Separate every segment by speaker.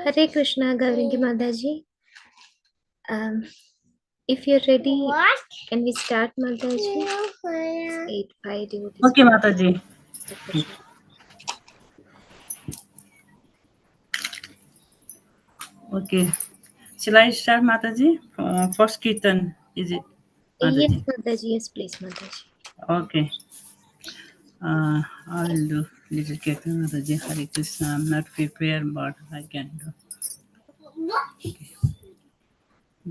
Speaker 1: Hare Krishna, Gaurangi Mataji. If you're ready, can we start, Mataji? 8-5 devotees.
Speaker 2: Okay, Mataji. Okay. Shall I start, Mataji? First Kirtan, is it? Mataji?
Speaker 1: Yes, Mataji. Yes, please, Mataji.
Speaker 2: Okay. I will do little Kirtan, Mataji. Hare Krishna. I'm not prepared, but I can do. Okay.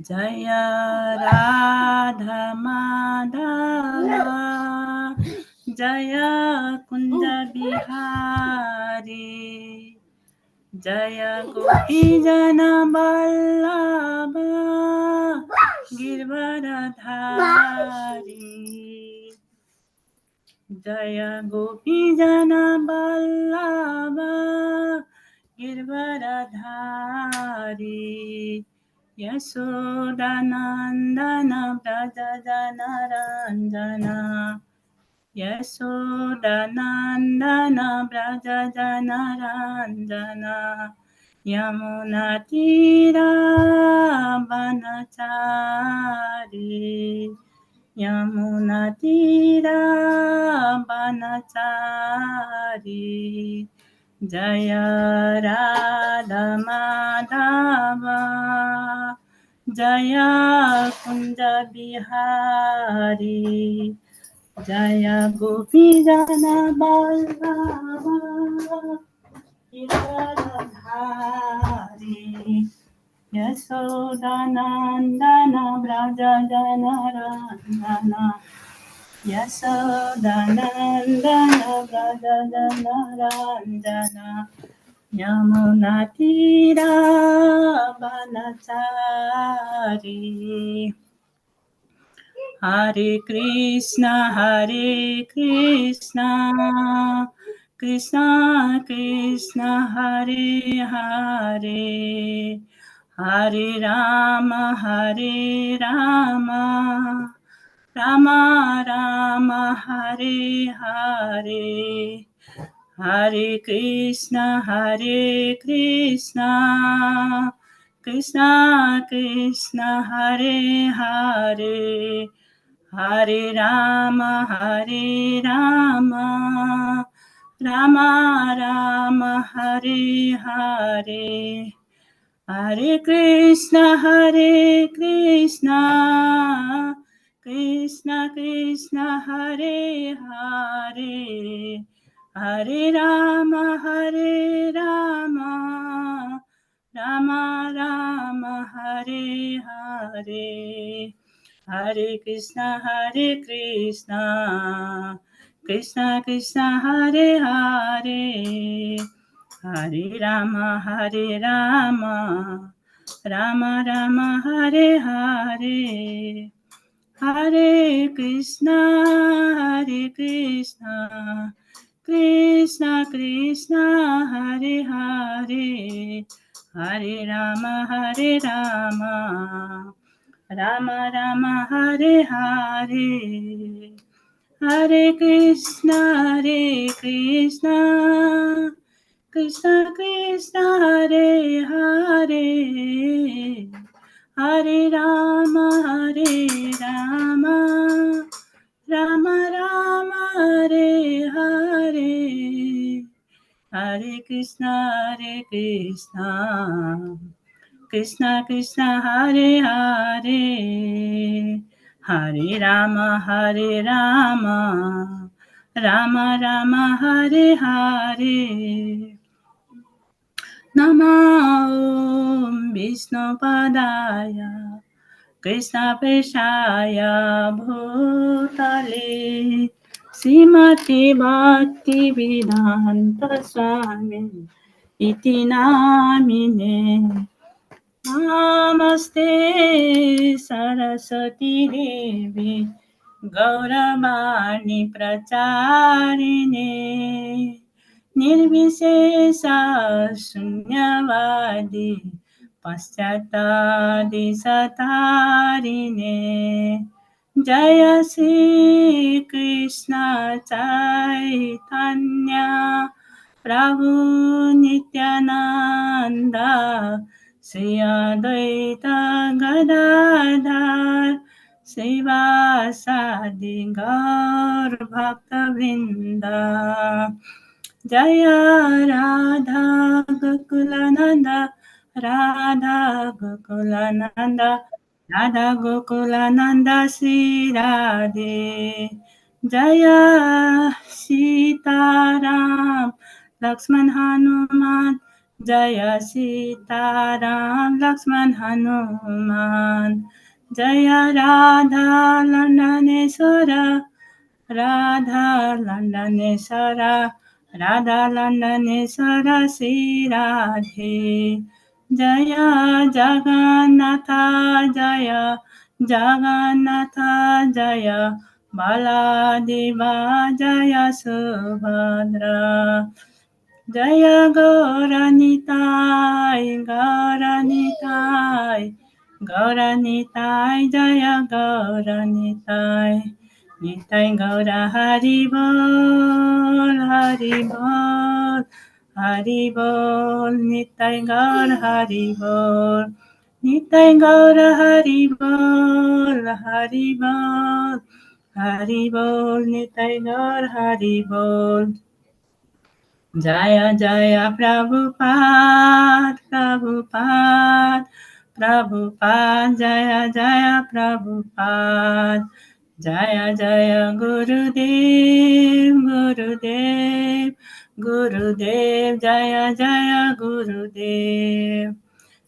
Speaker 2: Jaya Radha Madhava Jaya Kunda Bihari Jaya Gopi Jana Vallabha Girvaradhari Jaya Gopi Jana Vallabha Girvaradhari Yashodanandana Braja Janaranjana Yashodanandana Braja Janaranjana Yamunatira Banachari Yamunatira Banachari Jaya Radha Madhava Jaya Kunda Bihari Jaya Gopi Jana Vallabha Giridharadhari Yashodanandana Braja Janaranjana Yashodanandana Braja Janaranjana Yamunatira Banachari Hare Krishna Krishna Krishna Hare Hare Hare Rama Rama Rama Hare Hare Hare Krishna Krishna Krishna Hare Hare Hare Rama Rama Rama Hare Hare Hare Krishna Krishna Krishna Hare Hare Hare Rama Rama Rama Hare Hare Hare Krishna Krishna Krishna Hare Hare Hare Rama Rama Rama Hare Hare Hare Krishna Krishna Krishna Hare Hare Hare Rama Rama Rama Hare Hare Hare Krishna Krishna Krishna Hare Hare Hare Rama Rama Rama Hare Hare Hare Krishna Krishna Krishna Hare Hare Hare Rama Rama Rama Hare Hare Namo Vishnu Padaya Krishna Preshaya Bhutale Srimati Bhakti Vedanta Swami Iti Namine Namaste Saraswati Devi Gauravani Pracharine Nirvishesha Shunyavadi Paschatadi Satarine Jaya Shri Krishna Chaitanya Prabhu Nityananda Sri Advaita Gadadhar Srivasadi Gaur Bhakta Vrinda Jaya Radha Gokulananda Radha Gokulananda Radha Gokulananda Sri Radhe Jaya Sitaram Lakshman Hanuman Jaya Sitaram Lakshman Hanuman Jaya Radha Landaneswara Radha Landaneswara Radha Landaneswara Sri Radhe Jaya Jagannatha Jaya Jagannatha Jaya Baladeva Jaya Subhadra Jaya Gauranitai Gauranitai Gauranitai Jaya Gauranitai Nitai Gaura Haribol Haribol Haribol Nitai Gaura Haribol Nitai Gaura Haribol Haribol Haribol Nitai Gaura Haribol Jaya Jaya Prabhupada Prabhupada Prabhupada Jaya Jaya Prabhupada Jaya Jaya Gurudev Gurudev Gurudev Jaya Jaya Gurudev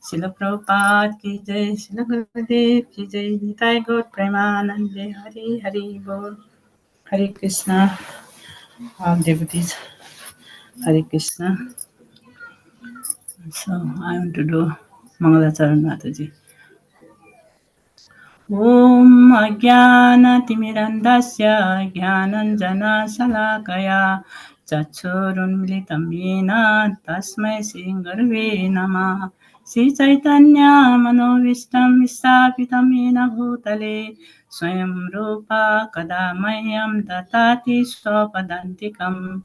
Speaker 2: Srila Prabhupada ki jai Srila Gurudev ki jai Nitai Gaur Premanande Hari Hari Bol Hare Krishna all devotees Hare Krishna. So I want to do Mangalacharan Mataji. Om Ajnanatimirandasya Jnananjana Salakaya Chachurunmilitam Yena Tasmai Sri Namah Sri Chaitanya Manovistam Vistapitam Yena Bhutale Swayam Rupa Kadamahyam Datati Swapadantikam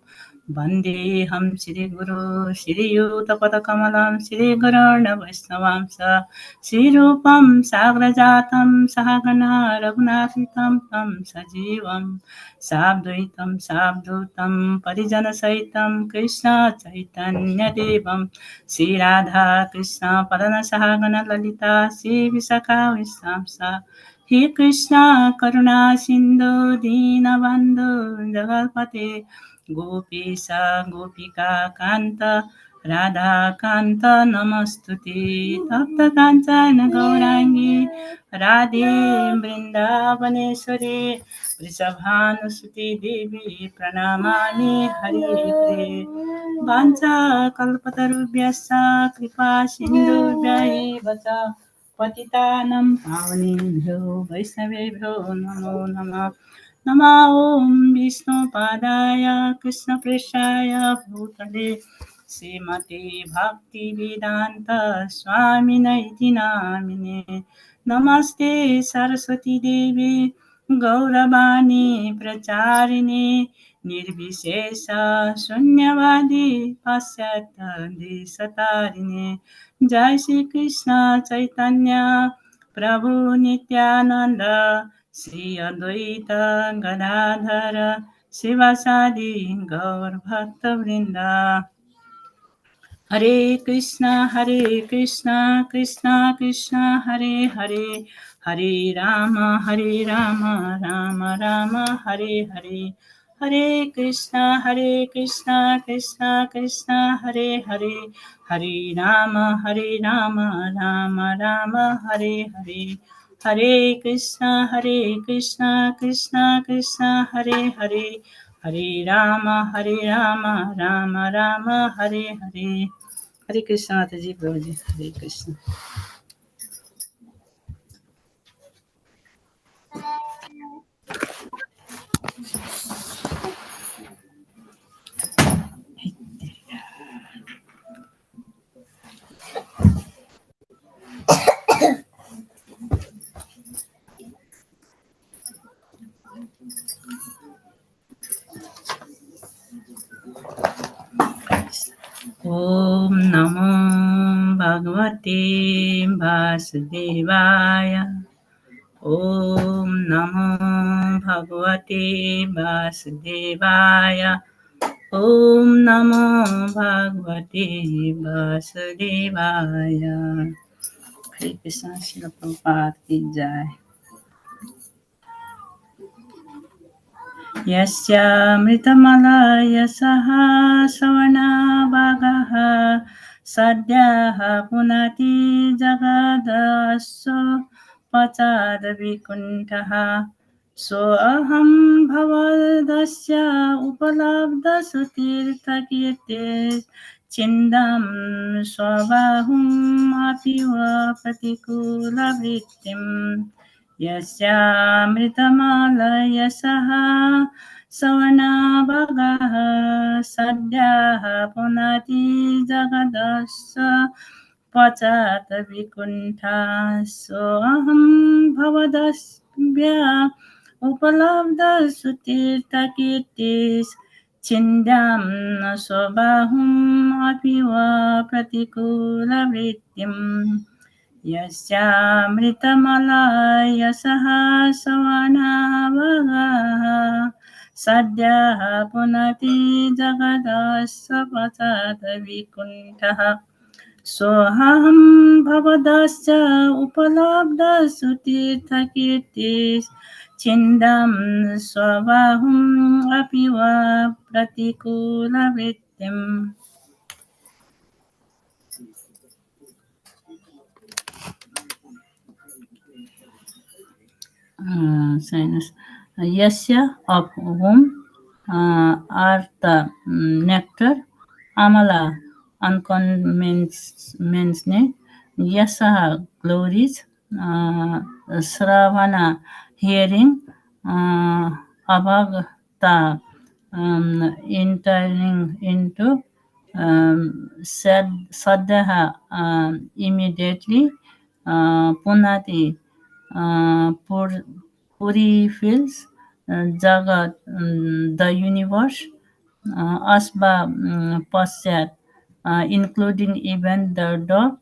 Speaker 2: Vandeham Shri Guru Shri Yutapatakamalам Shri Gururna Vaishnavamsa Shri Rupam Sagrajatam Sahagana Raghunatham Tam Sajivam Sabdvaitam Sabdutam Parijana Saitam Krishna Chaitanya Devam Shri Radha Krishna Padana Sahagana Lalita Shri Visakha Visamsa He Krishna Karuna Sindhu Dinabandhu Jagalpate Gopisa Gopika Kanta Radha Kanta Namastuti Tapta Kancana Gaurangi Radhe Vrindavaneshwari Vrishabhanusuti Devi Pranamani Hari Vancha Kalpatarubhyassa Kripa Sindhubhya Vacha Patitanam Pavanebhyo Vaishnavebhyo Namo Namah Nama Om Vishnu Padaya Krishna Preshaya Bhutale Srimati Bhakti Vedanta Swami Naiti Namine Namaste Saraswati Devi Gauravani Pracharini Nirvishesha Shunyavadi Pasyata Desatarine Jai Shri Krishna Chaitanya Prabhu Nityananda Sri Advaita Gadadhara Sivasadi Gaur Bhakta Vrinda Hare Krishna Krishna Krishna Hare Hare Hare Rama Rama Rama Hare Hare Hare Krishna Krishna Krishna Hare Hare Hare Rama Rama Rama Hare Hare Hare Krishna Krishna Krishna Hare Hare Hare Rama Rama Rama Hare Hare Hare Krishna Mataji Prabhuji Hare Krishna ॐ नमो भगवते वासुदेवाय। ॐ नमो भगवते वासुदेवाय। ॐ नमो भगवते वासुदेवाय। हरे कृष्ण। श्रील प्रभुपाद की जय। यस्यामृतमलयसः श्रवणभागः सद्यः पुनति जगदस्य पचादविकुण्ठः सोऽहं भवदस्य उपलब्धसुतीर्थकीर्ते छिन्दं स्वबाहुम् अपि वा प्रतिकूलवृत्तिम् यस्यामृतमालयसः सवनाभगः सद्यः पुनति जगदस्य पचात विकुण्ठा सोऽहं भवदस्य उपलब्धसुतीर्थकीर्तिस् छिन्द्यां न स्वबाहुम् अपि वा प्रतिकूलवृत्तिम् यस्यामृतमलयसः सवनाभगः सद्यः पुनति जगदस्य पचात विकुण्ठः सोऽहं भवदस्य उपलब्धसुतीर्थकीर्तिस् छिन्दं स्वबाहुम् अपि वा प्रतिकूलवृत्तिम् sinus. Yasya, of whom, are the nectar, Amala, unconmentionate, Yasa, glories, Sravana, hearing, Abhagata, entering into, Saddaha, immediately, Punati, Puri fills Jagat, the universe, Asba Pasyat, including even the dog,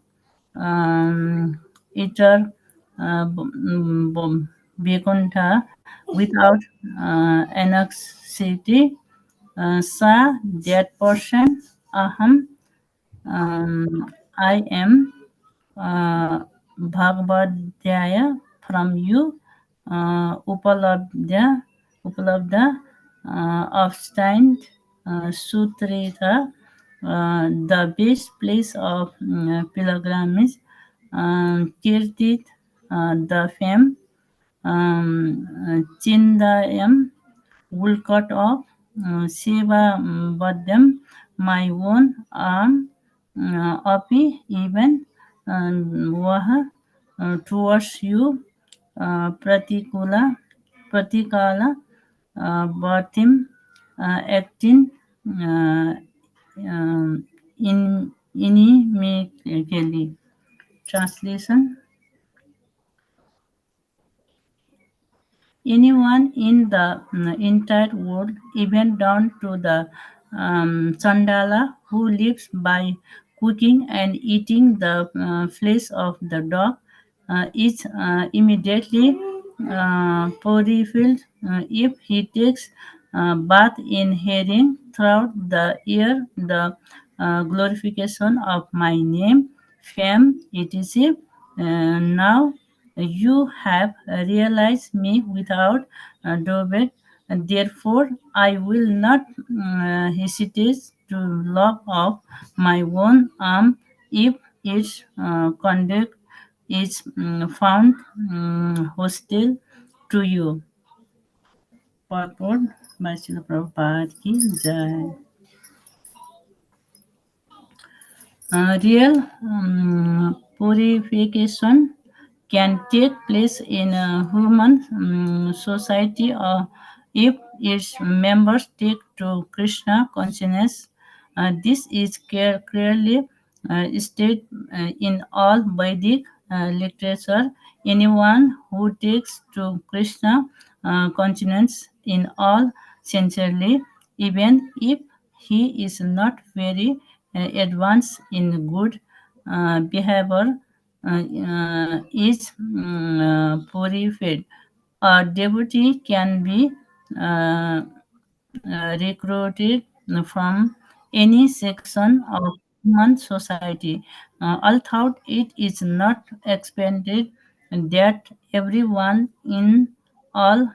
Speaker 2: eater, Bikuntha, without anxiety, Sa, that person, Aham, I am Bhagavadhyaya from you, Upalabdha, abstined, Sutrita, the best place of pilgrimage, Kirtit, the fame, Chindayam, wool cut off, Shiva Badam, my own arm, Api, even, Vaha, towards you, Pratikala, Bhatim, acting, inimically. Translation. Anyone in the entire world, even down to the Chandala who lives by cooking and eating the flesh of the dog, is immediately purified if he takes bath in hearing throughout the year the glorification of my name, fame, etc. Now you have realized me without drawback, and therefore I will not hesitate to lop off my own arm if its conduct is found hostile to you. Purport by Srila Prabhupada ki jai. Real purification can take place in a human society if its members take to Krishna consciousness. This is clearly stated in all Vedic literature. Anyone who takes to Krishna consciousness in all sincerely, even if he is not very advance in good behavior is purified. A devotee can be uh, recruited from any section of human society, although it is not expected that everyone in all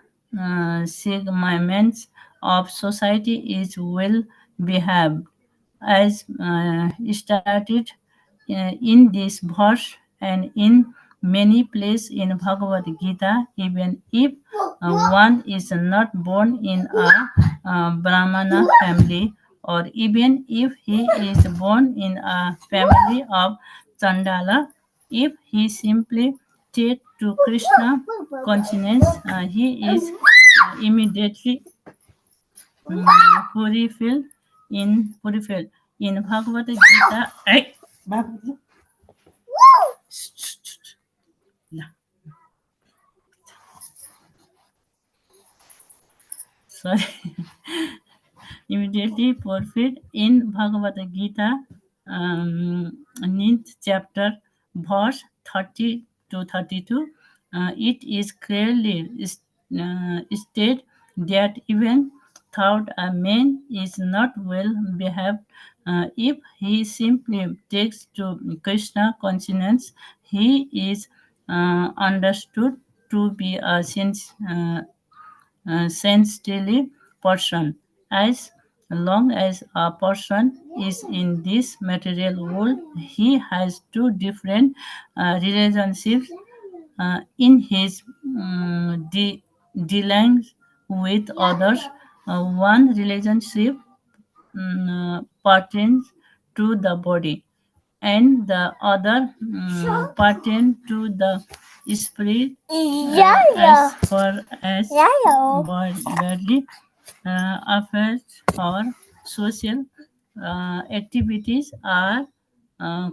Speaker 2: segments of society is well behaved, as stated in this verse and in many places in Bhagavad Gita, even if one is not born in a Brahmana family, or even if he is born in a family of Chandala, if he simply take to Krishna consciousness, he is immediately purified in Bhagavad Gita. Babu, la, sorry. Immediately purified in Bhagavad Gita, 9th chapter, verse 30 to 32. It is clearly stated that even thought a man is not well behaved, if he simply takes to Krishna consciousness, he is understood to be a sensitive person. As long as a person is in this material world, he has two different relationships in his dealings with others. One relationship pertains to the body, and the other pertains to the spirit, as far as bodily affairs or social activities are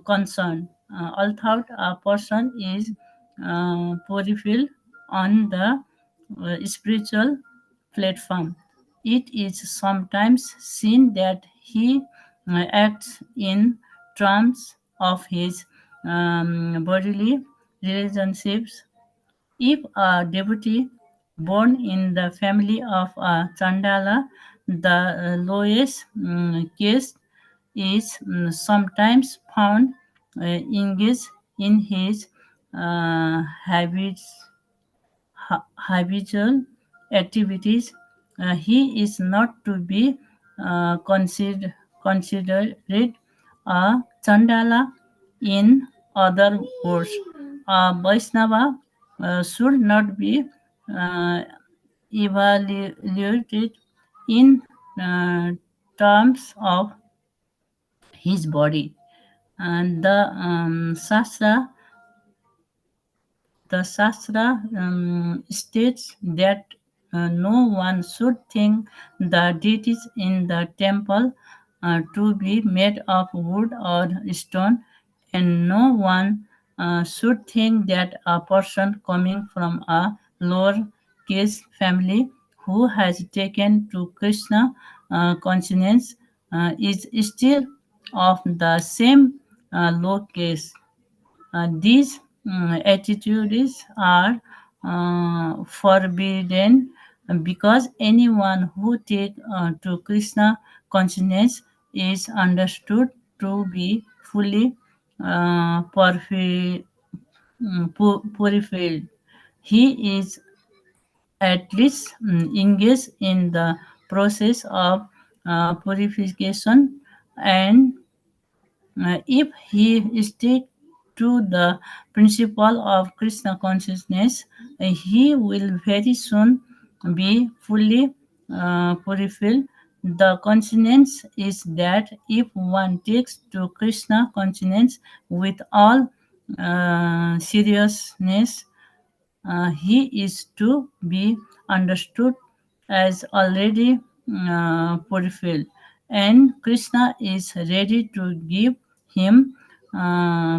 Speaker 2: concerned. Although a person is purified on the spiritual platform, it is sometimes seen that he acts in terms of his bodily relationships. If a devotee born in the family of a Chandala, the lowest caste is sometimes found engaged in his habits habitual activities. He is not to be considered a Chandala. In other words, a Vaishnava should not be uh, evaluated in uh, terms of his body. And the Shastra states that no one should think the deities in the temple to be made of wood or stone, and no one should think that a person coming from a lower caste family who has taken to Krishna consciousness is still of the same low caste. These attitudes are forbidden because anyone who takes to Krishna consciousness is understood to be fully purified. He is at least engaged in the process of purification, and if he stick to the principle of Krishna consciousness, he will very soon be fully purified. The consciousness is that if one takes to Krishna consciousness with all seriousness, he is to be understood as already fulfilled, and Krishna is ready to give him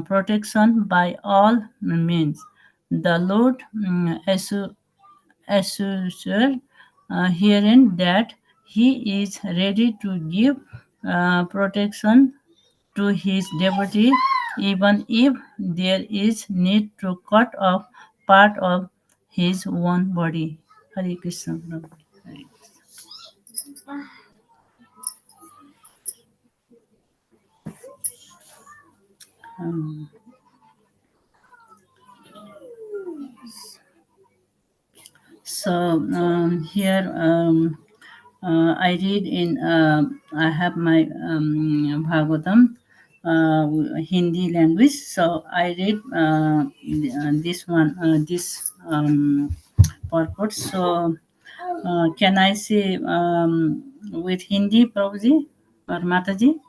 Speaker 2: protection by all means. The Lord assured herein that he is ready to give protection to his devotee, even if there is need to cut off part of his own body. Hare Krishna. Prabhu. Hare Um, so here I read in I have my Bhagavatam Hindi language. So I read this one this purport. So can I say with Hindi, Prabhuji or Mataji?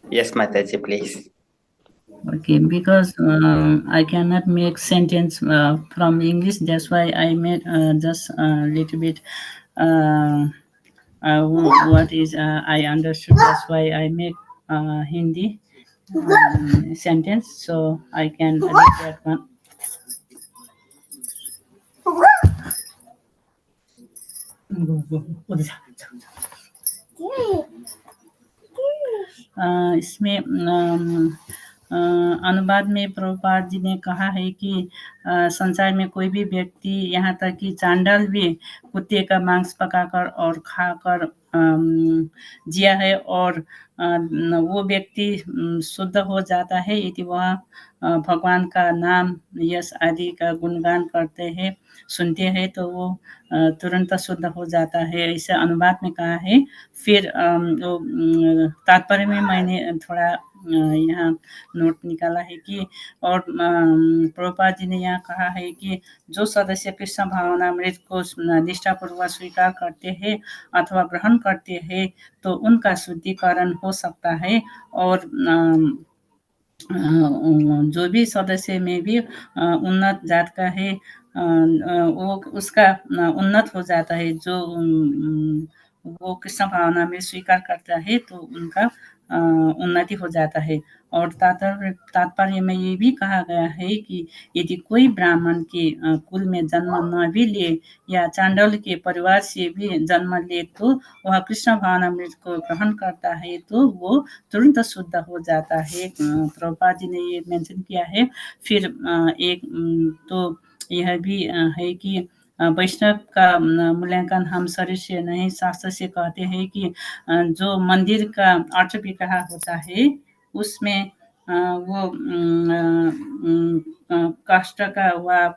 Speaker 3: Yes, Mataji, please.
Speaker 2: Okay, because I cannot make sentence from English. That's why I made just a little bit. What is I understood. That's why I make Hindi sentence, so I can read that one. इसमें अनुवाद में प्रभुपाद जी ने कहा है कि संसार में कोई भी व्यक्ति, यहाँ तक कि चांडाल भी कुत्ते का मांस पकाकर और खाकर जिया है, और वो व्यक्ति शुद्ध हो जाता है यदि वह भगवान का नाम यश आदि का गुणगान करते हैं, सुनते हैं, तो वो तुरंत शुद्ध हो जाता है, ऐसे अनुवाद में कहा है। फिर तात्पर्य में मैंने थोड़ा यहाँ नोट निकाला है कि और प्रभुपाद जी ने यहाँ कहा है कि जो सदस्य कृष्ण भावनामृत को निष्ठापूर्वक स्वीकार करते हैं अथवा ग्रहण करते हैं, तो उनका शुद्धिकरण हो सकता है, और जो भी सदस्य में भी उन्नत जात का है, वो उसका उन्नत हो जाता है। जो वो कृष्ण भावना में स्वीकार करता है तो उनका उन्नति हो जाता है। और तात्पर्य में ये भी कहा गया है कि यदि कोई ब्राह्मण के कुल में जन्म न भी ले या चांडल के परिवार से भी जन्म ले, तो वह कृष्ण भावनामृत को ग्रहण करता है तो वो तुरंत शुद्ध हो जाता है। प्रभुपाद जी ने ये मेंशन किया है। फिर एक तो यह भी है कि वैष्णव का मूल्यांकन हम शरीर से नहीं, शास्त्र से कहते हैं कि जो मंदिर का अर्थ विग्रह होता है उसमें वो काष्ठ का हुआ,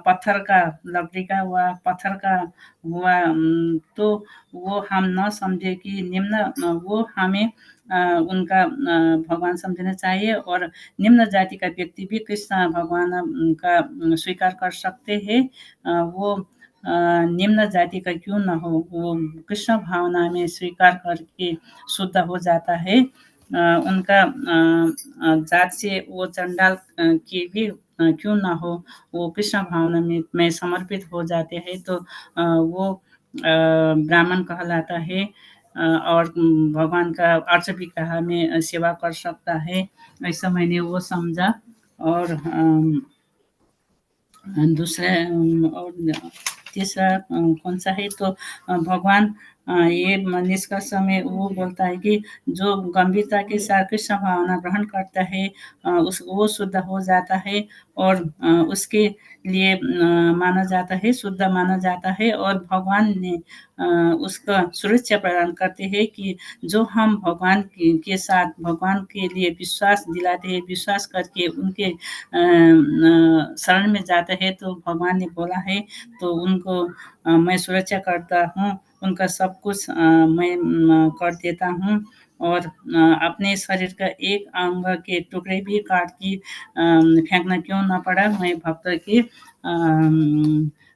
Speaker 2: पत्थर का, लकड़ी का हुआ, पत्थर का हुआ, तो वो हम न समझे कि निम्न, वो हमें उनका भगवान समझना चाहिए, और निम्न जाति का व्यक्ति भी कृष्ण भगवान का स्वीकार कर सकते हैं। वो निम्न जाति का क्यों न हो, वो कृष्ण भावना में स्वीकार करके शुद्ध हो जाता है। उनका जात से वो चंडाल की भी क्यों ना हो, वो कृष्ण भावना में समर्पित हो जाते हैं, तो वो ब्राह्मण कहलाता है, और भगवान का अर्च विग्रह में सेवा कर सकता है। ऐसा मैंने वो समझा। और दूसरा और तीसरा कौन सा है, तो भगवान ये निष्कर्ष में वो बोलता है कि जो गंभीरता के साथ कृष्ण भावना ग्रहण करता है वो शुद्ध हो जाता है, और उसके लिए माना जाता है, शुद्ध माना जाता है, और भगवान ने उसका सुरक्षा प्रदान करते हैं कि जो हम भगवान के साथ भगवान के लिए विश्वास दिलाते हैं, विश्वास करके उनके शरण में जाते हैं, तो भगवान ने बोला है तो उनको मैं सुरक्षा करता हूँ, उनका सब कुछ मैं कर देता हूँ, और अपने शरीर का एक अंग के टुकड़े भी काट के फेंकना क्यों ना पड़ा, मैं भक्त की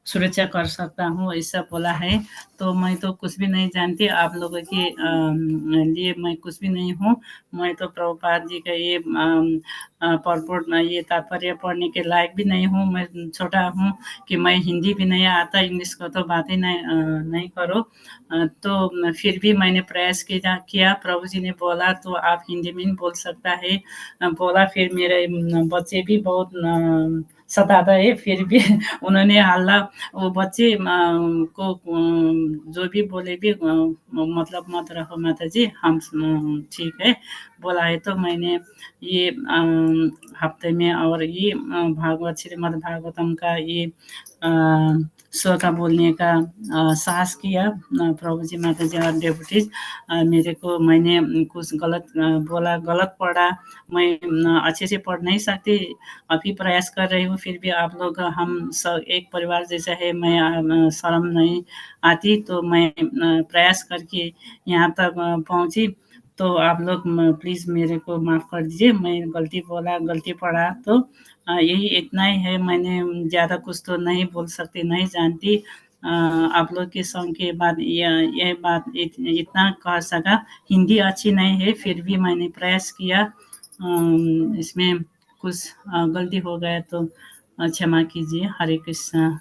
Speaker 2: सुरक्षा कर सकता हूँ, ऐसा बोला है। तो मैं तो कुछ भी नहीं जानती, आप लोगों के लिए मैं कुछ भी नहीं हूँ। मैं तो प्रभुपाद जी का ये पॉरपोर्ट ये तात्पर्य पढ़ने के लायक भी नहीं हूँ। मैं छोटा हूँ कि मैं हिंदी भी नहीं आता, इंग्लिश को तो बात ही नहीं करो। तो फिर भी मैंने प्रयास किया। प्रभु जी ने बोला तो आप हिंदी में ही बोल सकता है, बोला। फिर मेरे बच्चे भी बहुत सताता है, फिर भी उन्होंने हल्ला, वो बच्चे को जो भी बोले भी मतलब मत रखो माता जी, हम ठीक है बोला है। तो मैंने ये हफ्ते में और ये भागवत श्रीमद् भागवतम का ये श्लोका बोलने का साहस किया। प्रभु जी, माता जी और डेपुटीज, मेरे को मैंने कुछ गलत बोला, गलत पढ़ा, मैं अच्छे से पढ़ नहीं सकती, अभी प्रयास कर रही हूँ, फिर भी आप लोग हम सब एक परिवार जैसा है, मैं शर्म नहीं आती, तो मैं प्रयास करके यहाँ तक पहुँची। तो आप लोग प्लीज़ मेरे को माफ़ कर दीजिए, मैं गलती बोला, गलती पढ़ा, तो यही इतना ही है। मैंने ज़्यादा कुछ तो नहीं बोल सकती, नहीं जानती। आप लोग के संग के बाद ये बात इतना कह सका। हिंदी अच्छी नहीं है, फिर भी मैंने प्रयास किया। इसमें कुछ गलती हो गया तो क्षमा कीजिए। हरे Krishna.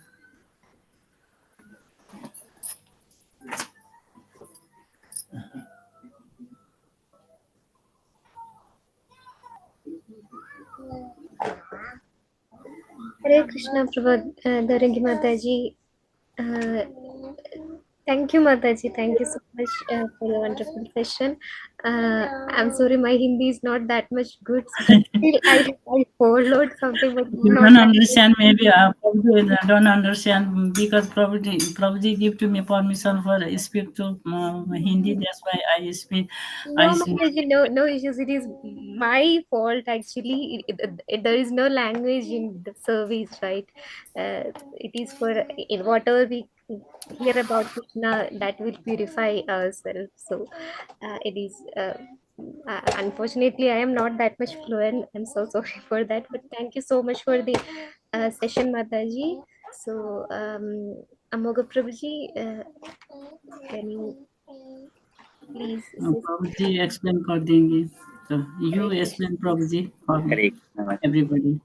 Speaker 1: Hare Krishna, Gaurangi Mataji. Thank you, Mataji. Thank you so much for the wonderful session. I'm sorry, my Hindi is not that much good, but still I followed something, but
Speaker 2: You
Speaker 1: not
Speaker 2: don't
Speaker 1: that
Speaker 2: understand, maybe Prabhuji don't understand, because Prabhuji give to me permission for speak to Hindi. That's why I speak.
Speaker 1: No, Mataji, no issues. It is my fault actually. There is no language in the service, right? It is for in whatever we hear about Krishna, that will purify ourselves. So it is. Unfortunately, I am not that much fluent. I'm so sorry for that. But thank you so much for the session, Mataji. So, Amoga Prabhuji, can you please assist?
Speaker 2: Prabhuji explain कर देंगे. So you
Speaker 1: Hare Krishna.
Speaker 2: explain, Prabhuji, for
Speaker 3: Hare Krishna, Mataji.
Speaker 2: everybody.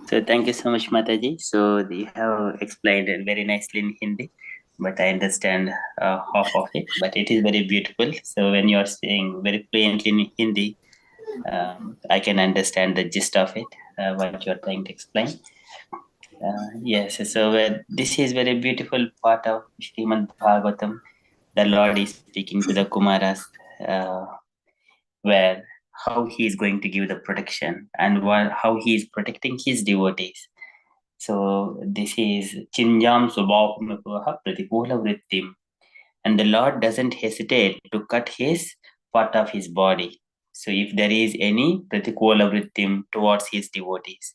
Speaker 3: So thank you so much, Mataji. So you have explained it very nicely in Hindi, but I understand half of it. But it is very beautiful. So when you are saying very plainly in Hindi, I can understand the gist of it, what you are trying to explain. Yes, so this is very beautiful part of Srimad Bhagavatam. The Lord is speaking to the Kumaras, uh, where how he is going to give the protection and how he is protecting his devotees. So this is Chinjam Subhapumapaha Pratipula Vrittim. And the Lord doesn't hesitate to cut his part of his body. So if there is any Pratikola Vrittim towards his devotees,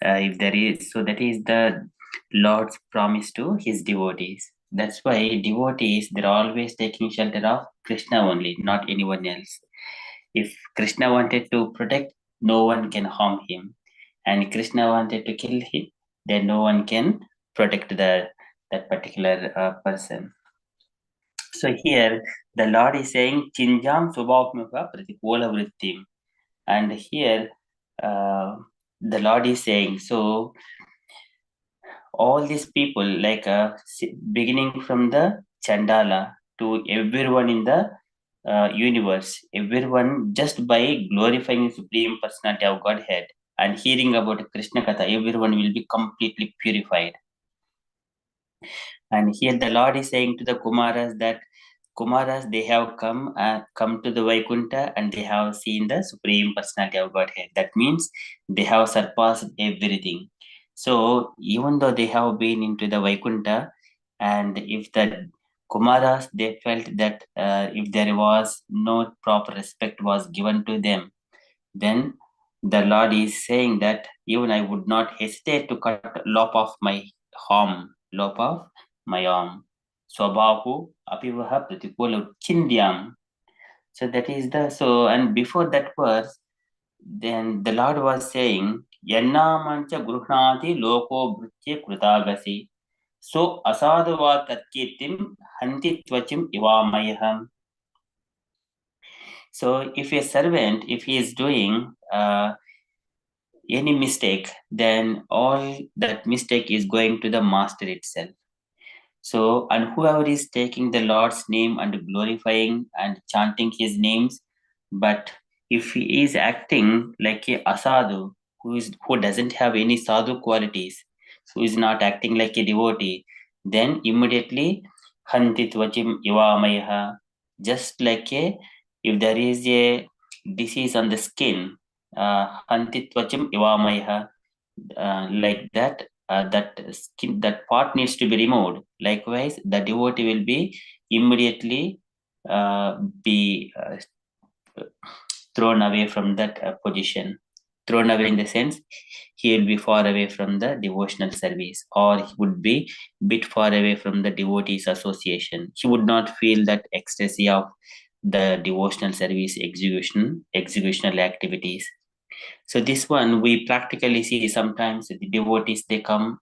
Speaker 3: if there is, so that is the Lord's promise to his devotees. That's why devotees, they're always taking shelter of Krishna only, not anyone else. If Krishna wanted to protect, no one can harm him. And Krishna wanted to kill him, then no one can protect that particular person. So here the Lord is saying, Chinjam Subhavmuka Pratikola Vrittim. And here the Lord is saying, so all these people, like beginning from the Chandala to everyone in the universe, everyone, just by glorifying the Supreme Personality of Godhead and hearing about Krishna Katha, everyone will be completely purified. And here the Lord is saying to the Kumaras that Kumaras, they have come to the Vaikuntha and they have seen the Supreme Personality of Godhead. That means they have surpassed everything. So even though they have been into the Vaikuntha, and if the Kumaras, they felt that if there was no proper respect was given to them, then the Lord is saying that even I would not hesitate to cut lop off my lop off my arm. Swabahu apivaha pratikula chindyam. So that is and before that verse, then the Lord was saying, Yannamancha gruhnati loko bhritye krutagasi. So asadava tatkirtim hanti tvachim ivamayaham. So if a servant, if he is doing any mistake, then all that mistake is going to the master itself. So, and whoever is taking the Lord's name and glorifying and chanting his names, but if he is acting like a asadu, who doesn't have any sadhu qualities, who is not acting like a devotee, then immediately hanti tvachim ivamayaha, just like a, if there is a disease on the skin, hanti tvachim ivamayaha, like that, that skin, that part needs to be removed. Likewise, the devotee will be immediately be thrown away from that position. Thrown away in the sense, he will be far away from the devotional service, or he would be bit far away from the devotees association. He would not feel that ecstasy of the devotional service executional activities. So this one we practically see. Sometimes the devotees, they come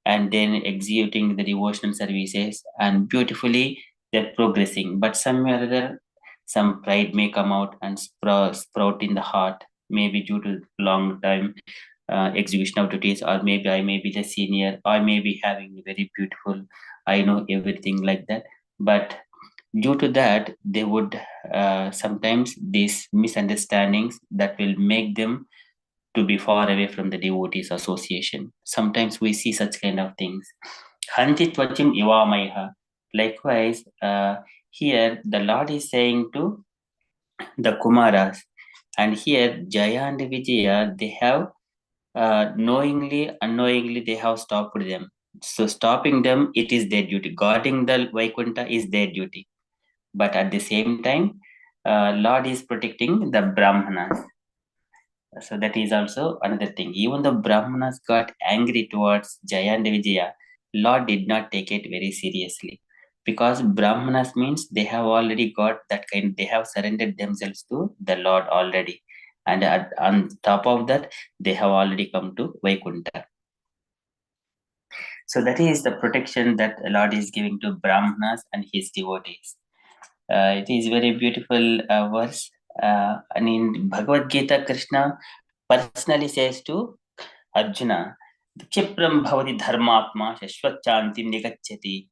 Speaker 3: and then executing the devotional services, and beautifully they're progressing, but somewhere or other some pride may come out and sprout in the heart, maybe due to long time execution of duties, or maybe I may be the senior, I may be having very beautiful, I know everything, like that. But due to that, they would sometimes these misunderstandings that will make them to be far away from the devotees association. Sometimes we see such kind of things. Hanti tvachim ivamaiha. Likewise, here the Lord is saying to the Kumaras, and here Jaya and Vijaya, they have knowingly, unknowingly, they have stopped them. So stopping them, it is their duty. Guarding the Vaikuntha is their duty. But at the same time, Lord is protecting the Brahmanas. So that is also another thing. Even the Brahmanas got angry towards Jaya and Vijaya, Lord did not take it very seriously. Because Brahmanas means they have already got that kind, they have surrendered themselves to the Lord already. And on top of that, they have already come to Vaikuntha. So that is the protection that Lord is giving to Brahmanas and his devotees. It is very beautiful verse. And in Bhagavad Gita, Krishna personally says to Arjuna, Kshipram bhavati dharmatma shashvatchantim nigachyati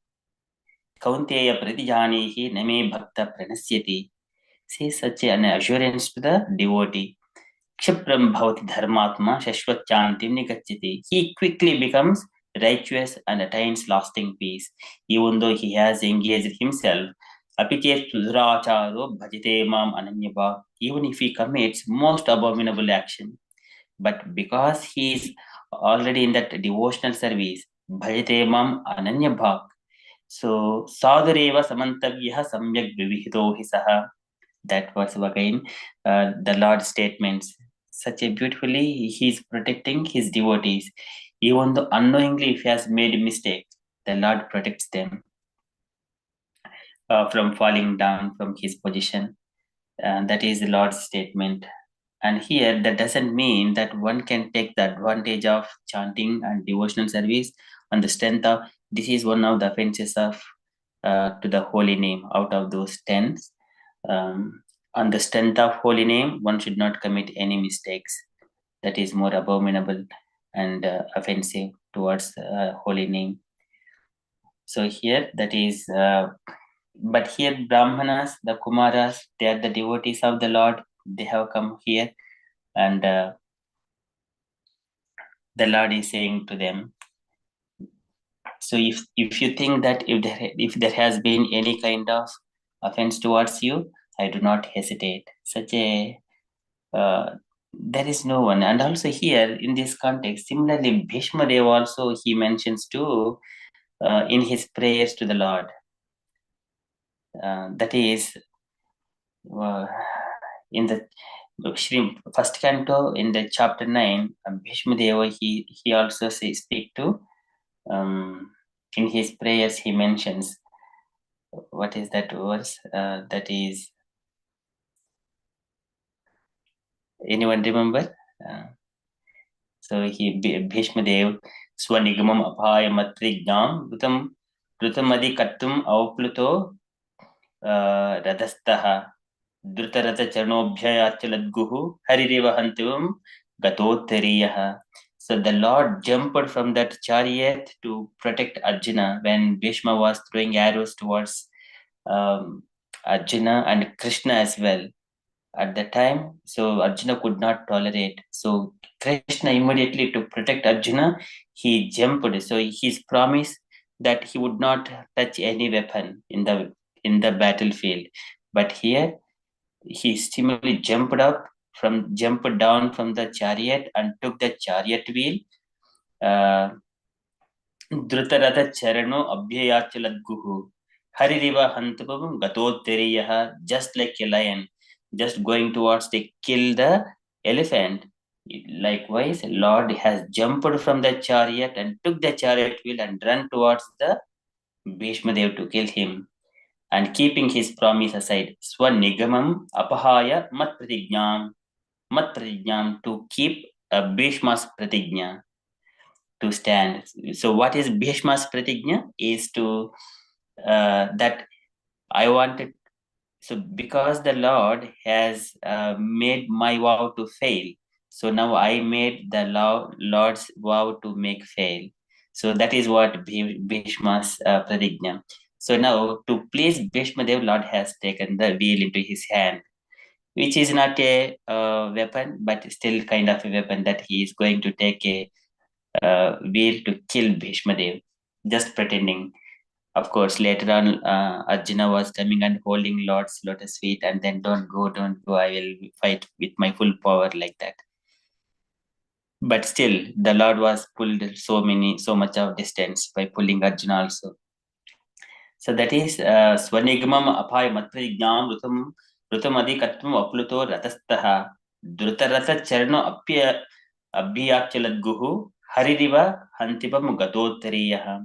Speaker 3: kaunteya pratijanihi name bhakta pranasyati. Says such an assurance to the devotee. Kshipram bhavati dharmatma shashvatchantim nigachyati. He quickly becomes righteous and attains lasting peace, even though he has engaged himself. Apichet sudhracharo bhajite mam ananyava. Even if he commits most abominable action, but because he is already in that devotional service, bhajate mam ananya bhak. So sadhareva samantavyah samyak vivihito hi saha. That was again the Lord statements. Such a beautifully he is protecting his devotees, even though unknowingly if he has made a mistake, the Lord protects them from falling down from his position. That is the Lord's statement. And here, that doesn't mean that one can take the advantage of chanting and devotional service on the strength of this is one of the offenses of to the holy name out of those 10. On the strength of holy name, one should not commit any mistakes. That is more abominable and offensive towards holy name. So here, that is. But here, Brahmanas, the Kumaras, they are the devotees of the Lord. They have come here, and the Lord is saying to them. So if you think that if there has been any kind of offense towards you, I do not hesitate. Such a there is no one. And also here in this context, similarly, Bhishma Dev also he mentions too in his prayers to the Lord. That is in the first canto in the chapter 9, Bhishma Deva he also speak to in his prayers he mentions what is that verse? That is anyone remember? So he Bhishma Dev Swanigamam Apaya Matrignam Rutamadi Kattum Aupluto Radastaha Drutarata Charnobhyayachalaguhu Harireva Hantivam Gatottariyaha. So the Lord jumped from that chariot to protect Arjuna when Bhishma was throwing arrows towards Arjuna and Krishna as well at the time. So Arjuna could not tolerate. So Krishna immediately to protect Arjuna, he jumped. So his promise that he would not touch any weapon in the battlefield. But here he similarly jumped down from the chariot and took the chariot wheel. Uh, ಧೃತರಥ ಚರಣೋ ಅಭ್ಯಯಾಚಲದ್ಗುಹು ಹರಿರಿವ ಹಂತಪಂ ಗತೋತ್ತರೀಯಃ, just like a lion just going towards to kill the elephant. Likewise, Lord has jumped from the chariot and took the chariot wheel and run towards the Bhishma Dev to kill him. And keeping his promise aside, Swanigamam apahaya mat pratignyam, to keep a Bhishma's pratignya, to stand. So what is Bhishma's pratignya? Is to that I wanted. So because the Lord has made my vow to fail, so now I made the Lord's vow to make fail. So that is what Bhishma's pratignya. So now to please Bhishma Dev, Lord has taken the wheel into his hand, which is not a weapon, but still kind of a weapon, that he is going to take a wheel to kill Bhishma Dev, just pretending. Of course, later on, Arjuna was coming and holding Lord's lotus feet, and then don't go, I will fight with my full power, like that. But still, the Lord was pulled so much of distance by pulling Arjuna also. So that is Swanigamam Apai Matprijnam Rutamadi Katvam Apluto Ratastaha Drutarata Cherno Abhyachaladguhu Haririva Hantipam Gatotariyaha.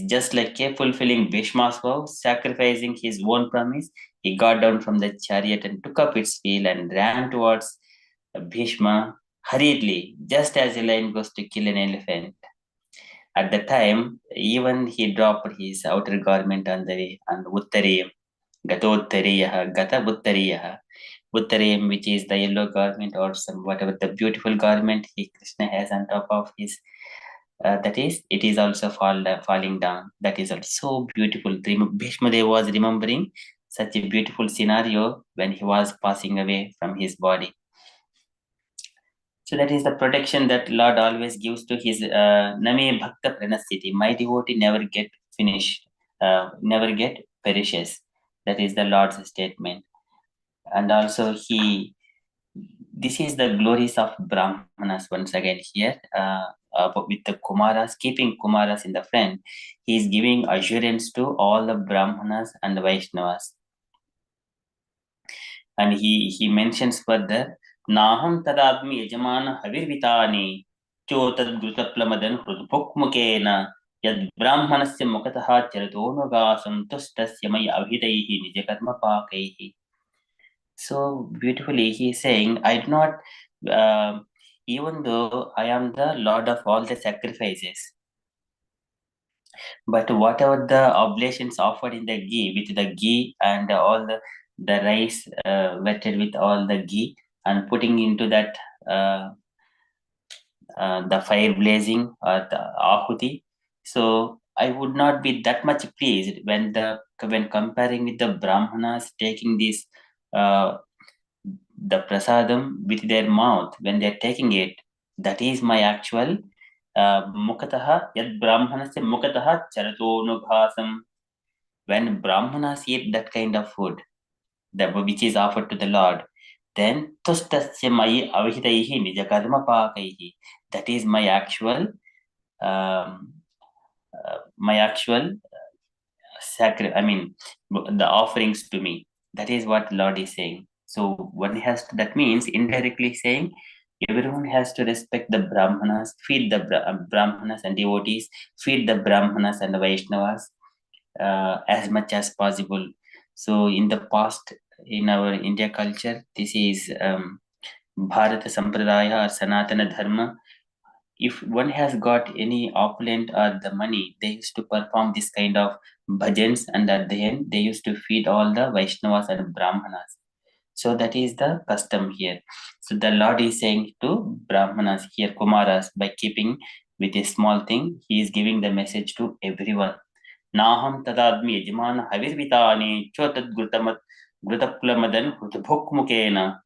Speaker 3: Just like a fulfilling Bhishma's vow, sacrificing his own promise, he got down from the chariot and took up its wheel and ran towards Bhishma hurriedly, just as a lion goes to kill an elephant. At the time, even he dropped his outer garment on the way, and Uttariyam, Gatottariyah, Gata Uttariyah. Uttariyam, which is the yellow garment or some whatever the beautiful garment Krishna has on top of his, that is, it is also falling down. That is also beautiful. Bhishma Dev was remembering such a beautiful scenario when he was passing away from his body. So that is the protection that Lord always gives to his Name Bhakta Pranasthiti. My devotee never get finished, never get perishes. That is the Lord's statement. And also this is the glories of Brahmanas once again here, with the Kumaras, keeping Kumaras in the front. He is giving assurance to all the Brahmanas and the Vaishnavas. And he mentions further, Naham tadadmi yajamana havirvitani chotad grutaplamadan hrudbhukmukena yad brahmanasya mukataha charatonugasam tustasya maya abhidaihi nijakarma pakaihi. So beautifully he is saying, I do not, even though I am the Lord of all the sacrifices, but whatever the oblations offered in the ghee, with the ghee and all the rice wetted with all the ghee and putting into that the fire blazing or the ahuti. So I would not be that much pleased when comparing with the Brahmanas taking this the prasadam with their mouth when they're taking it. That is my actual mukataha yad brahmanasya mukataha charatonubhasam. When Brahmanas eat that kind of food, which is offered to the Lord, then tustasya mai avhitaihi nijakarma pakaihi. That is my actual the offerings to me. That is what Lord is saying. So that means indirectly saying everyone has to respect the Brahmanas, feed the Brahmanas and devotees, feed the Brahmanas and the Vaishnavas as much as possible. So in the past, in our India culture, this is Bharata Sampradaya or Sanatana Dharma. If one has got any opulent or the money, they used to perform this kind of bhajans, and at the end they used to feed all the Vaishnavas and Brahmanas. So that is the custom here. So the Lord is saying to Brahmanas here, Kumaras, by keeping with a small thing, he is giving the message to everyone. Naham tadadmi yajamana havirvitani chotad grutaplamadan hrutbhukmukena.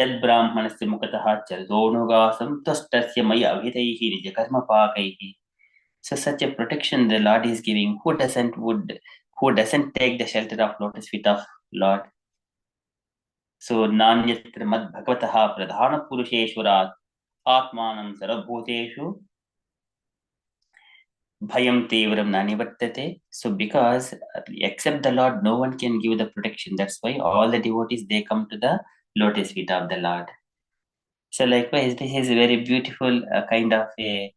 Speaker 3: Yad brahmanasya mukataha chaldonogāsam tastasya maya abhitaihi nijakarma pakaihi. So such a protection the Lord is giving. Who doesn't take the shelter of lotus feet of Lord? So nanyatra mad bhagavataha pradhana purusheshwarat atmanam sarvabhuteshu bhayam tevram nanivartate. So because except the Lord, no one can give the protection. That's why all the devotees, they come to the lotus feet of the Lord. So likewise, this is a very beautiful kind of a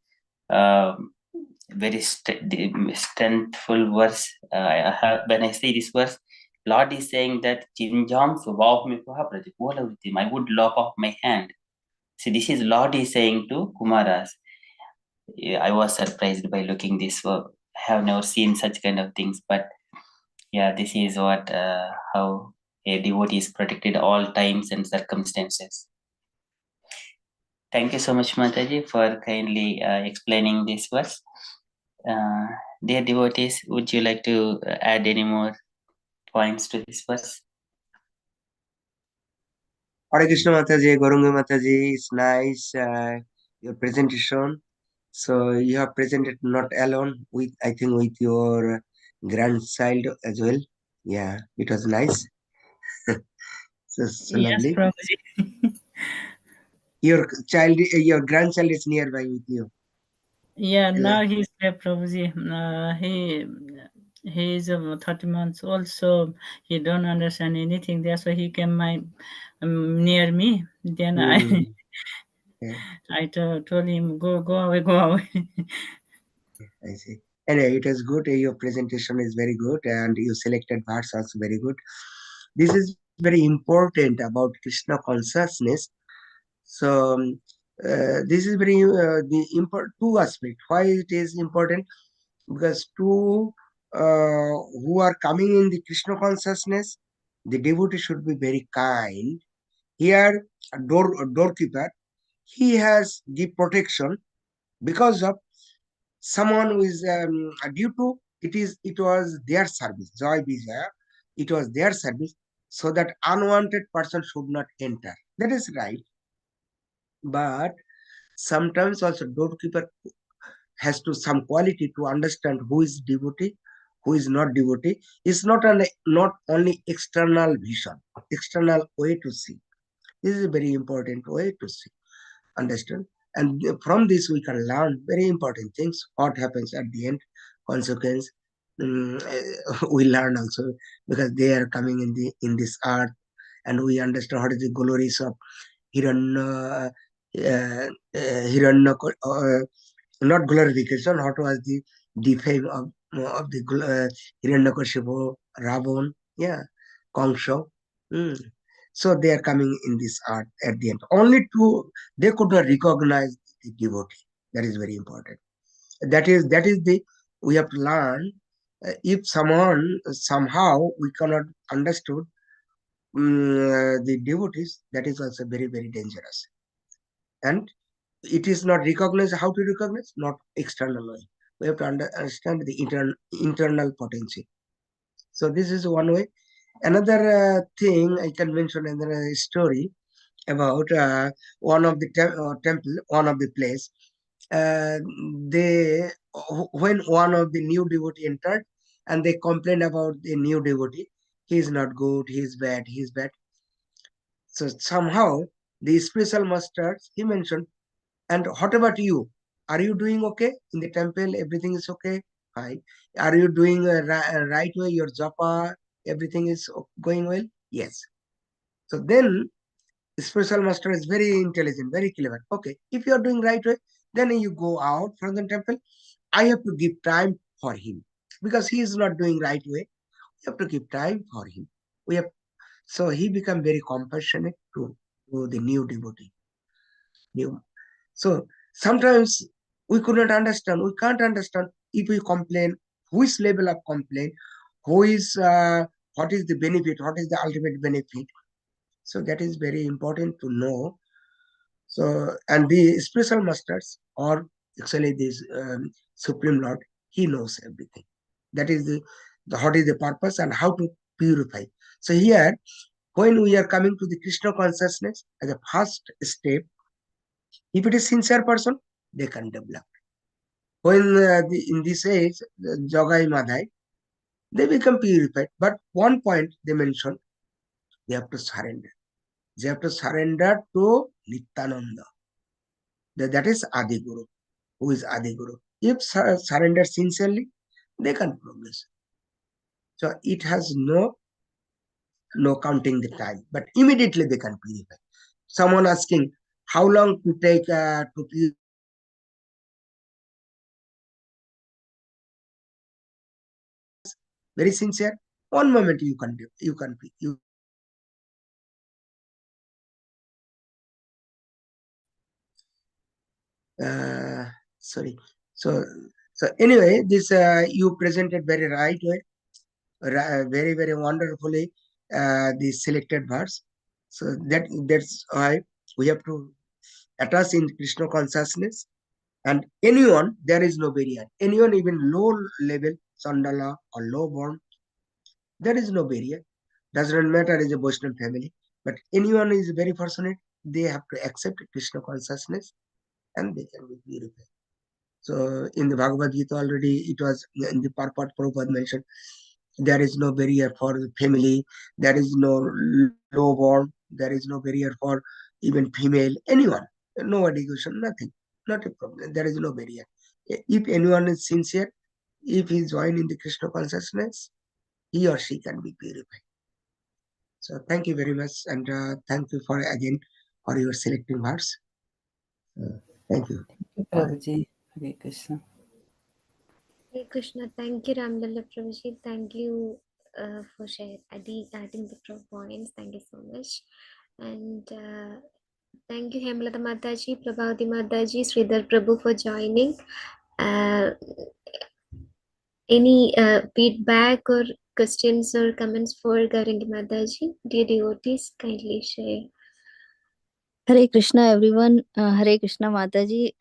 Speaker 3: very strengthful verse. When I see this verse, Lord is saying that Chinjam Subhavmipaha Pratipolavritim, I would lop off my hand. See, this is Lord is saying to Kumaras. Yeah, I was surprised by looking this. I have never seen such kind of things, but yeah, this is what how a devotee is protected all times and circumstances. Thank you so much, Mataji, for kindly explaining this verse. Uh, Dear devotees, would you like to add any more points to this verse?
Speaker 4: Hare Krishna Mataji, Gaurangi Mataji, it's nice your presentation. So you have presented not alone with, I think, with your grandchild as well. Yeah, it was nice. So
Speaker 2: Yes,
Speaker 4: lovely.
Speaker 2: Prabhuji.
Speaker 4: Your your grandchild is nearby with you.
Speaker 2: Yeah,
Speaker 4: Is
Speaker 2: now
Speaker 4: that-
Speaker 2: he's there, Prabhuji. He is 30 months old, so he don't understand anything. That's why he came near me. Then I
Speaker 4: Hmm. Yeah,
Speaker 2: told him, go away, go away.
Speaker 4: I see. Anyway, it is good. Your presentation is very good, and you selected parts also very good. This is very important about Krishna consciousness. So this is very the two aspect. Why it is important? Because two who are coming in the Krishna consciousness, the devotee should be very kind. Here, a doorkeeper, he has the protection because of someone who is due to it was their service. Joy Vijaya, it was their service, so that unwanted person should not enter. That is right. But sometimes also doorkeeper has to some quality to understand who is devotee, who is not devotee. It's not only external vision, external way to see. This is a very important way to see, understand. And from this we can learn very important things. What happens at the end, consequence. We learn also because they are coming in this earth, and we understand what is the glories of Hiranya, Hiranya, not glorification. What was the defame of the Hiranyakashipu, Ravan, yeah, Kangsha. Mm. So they are coming in this art at the end. Only two they could not recognize the devotee. That is very important. That is the we have to learn. If someone somehow we cannot understood the devotees, that is also very very dangerous. And it is not recognized. How to recognize? Not external way. We have to understand the internal potential. So this is one way. Another thing I can mention another story about one of the temple, one of the place. Uh, they when one of the new devotee entered, and they complained about the new devotee. He is not good. He is bad. He is bad. So somehow the special masters he mentioned. And what about you? Are you doing okay in the temple? Everything is okay. Fine. Are you doing right way? Your japa, everything is going well. Yes. So then special master is very intelligent, very clever. Okay, if you are doing right way, then you go out from the temple. I have to give time for him because he is not doing right way. We have to give time for him. We have so he become very compassionate to the new devotee. New. So sometimes we could not understand. We can't understand if we complain. Which level of complaint? Who is what is the benefit? What is the ultimate benefit? So that is very important to know. So, and the special masters, or actually this Supreme Lord, he knows everything. That is the what is the purpose and how to purify. So here, When we are coming to the Krishna consciousness as a first step, if it is sincere person, they can develop. When in this age, Jogai Madhai, they become purified. But one point they mention, they have to surrender. They have to surrender to Nityananda. That is Adi Guru. Who is Adi Guru? If surrender sincerely, they can progress. So it has no counting the time, but immediately they can purify. Someone asking how long to take to purify the consciousness, very sincere. One moment you can do, you can sorry. So so anyway, this you presented very right way, very wonderfully the selected verse. So that's why we have to attach in Krishna consciousness. And anyone, there is no barrier. Anyone, even low level, Sandala or low born, there is no barrier. Does not matter as a Vaishnav family. But anyone is very fortunate, they have to accept Krishna consciousness and they can be purified. So in the Bhagavad Gita already, it was in the purport Prabhupada mentioned, there is no barrier for the family, there is no low born, there is no barrier for even female, anyone, no education, nothing, not a problem. There is no barrier. If anyone is sincere, if he join in the Krishna consciousness, he or she can be purified. So thank you very much, and thank you for again for your selecting words. Thank you.
Speaker 2: Prabhuji, Hare Krishna.
Speaker 1: Hey Krishna, thank you Ramlala Prabhuji, thank you for adding the points, thank you so much. And thank you Hemlata Mataji, Prabhavati Mataji, Sridhar Prabhu for joining. Any feedback or questions or comments for Gaurangi Mataji? Dear devotees, kindly share.
Speaker 5: Hare Krishna, everyone. Hare Krishna, Mataji.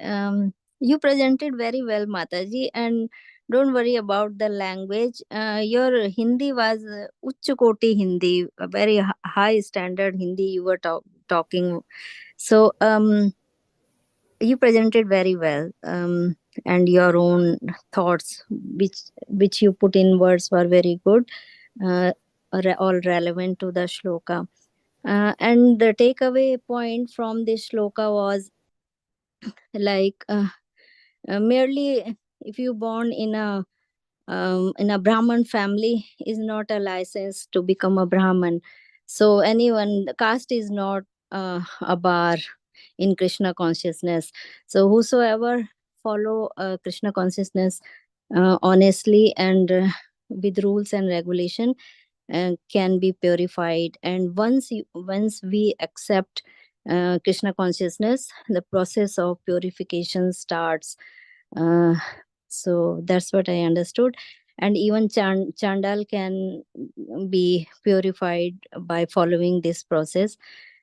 Speaker 5: You presented very well, Mataji, and don't worry about the language. Your Hindi was Uच्च Koti Hindi, a very high standard Hindi you were talking. So, you presented very well, and your own thoughts, which you put in words, were very good, all relevant to the shloka. And the takeaway point from this shloka was like merely if you born in a Brahman family is not a license to become a Brahman. So anyone, the caste is not a bar in Krishna consciousness. So whosoever follow Krishna consciousness honestly and with rules and regulation can be purified. And once we accept Krishna consciousness, the process of purification starts. uh, so that's what I understood. And even Chandal can be purified by following this process,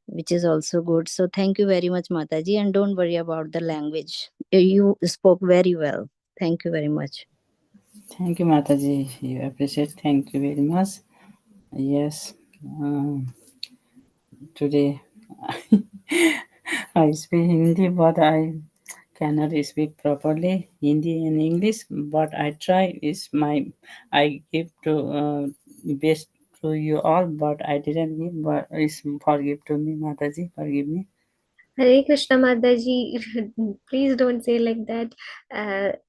Speaker 5: which is also good. So thank you very much, Mataji, and don't worry about the language. You spoke very well. Thank you very much.
Speaker 2: Thank you, Mataji. You appreciate. Thank you very much. Yes. Today I speak Hindi, but I cannot speak properly Hindi and English. But I try. I give to best to you all, but I didn't give. But it's forgive to me, Mataji. Forgive me.
Speaker 1: Hare Krishna Mataji, please don't say like that.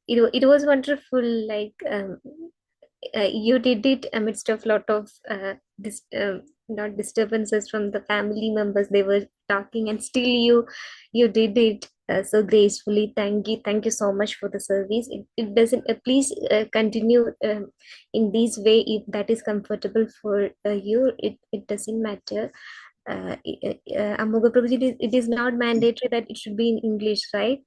Speaker 1: It was wonderful. Like you did it amidst of lot of not disturbances from the family members. They were talking, and still you did it so gracefully. Thank you so much for the service. It doesn't. Please continue in this way if that is comfortable for you. It doesn't matter. Amoga Prabhuji, it is not mandatory that it should be in English, right?